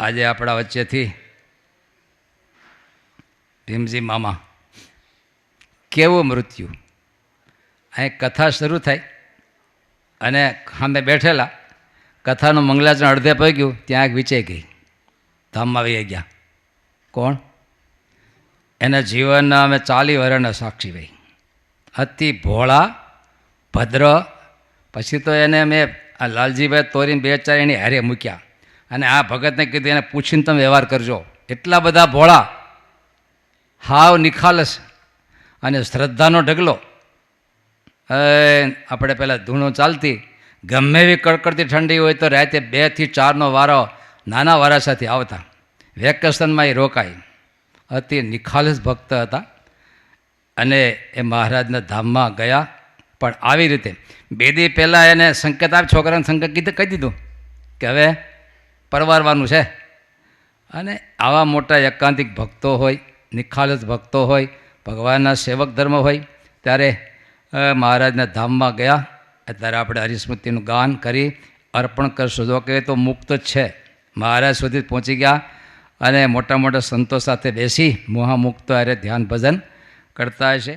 આજે આપણા વચ્ચેથી ભીમજી મામા, કેવું મૃત્યુ! અહીં કથા શરૂ થઈ અને સામે બેઠેલા કથાનું મંગલાચરણ અડધે પગ્યું, ત્યાં એક વિચાઈ ગઈ, ધામમાં વહી ગયા. કોણ? એના જીવનના અમે 40 વર્ષના સાક્ષી ભાઈ. અતિ ભોળા, ભદ્ર. પછી તો એને મેં આ લાલજીભાઈ તોરીને 2-4 એની હારે મૂક્યા અને આ ભગતને કીધું એને પૂછીને તમે વ્યવહાર કરજો. એટલા બધા ભોળા, હાવ નિખાલસ અને શ્રદ્ધાનો ઢગલો. આપણે પહેલાં ધૂણો ચાલતી, ગમે એવી કડકડતી ઠંડી હોય તો રાતે 2 થી 4નો વારો નાના વારા સાથે આવતા. વેકેશનમાં એ રોકાય. અતિ નિખાલસ ભક્ત હતા અને એ મહારાજના ધામમાં ગયા. પણ આવી રીતે 2 દી પહેલાં એને સંકેત આપ, છોકરાને સંકેત કહી દીધું કે હવે પરવારવાનું છે. અને આવા મોટા એકાંતિક ભક્તો હોય, નિખાલસ ભક્તો હોય, ભગવાનના સેવક ધર્મ હોય, ત્યારે મહારાજના ધામમાં ગયા. અત્યારે આપણે હરિસ્મૃતિનું ગાન કરી અર્પણ કરશું. જો કહે તો મુક્ત જ છે, મહારાજ સુધી પહોંચી ગયા અને મોટા મોટા સંતો સાથે બેસી મહામુક્તો અરે ધ્યાન ભજન કરતા હશે.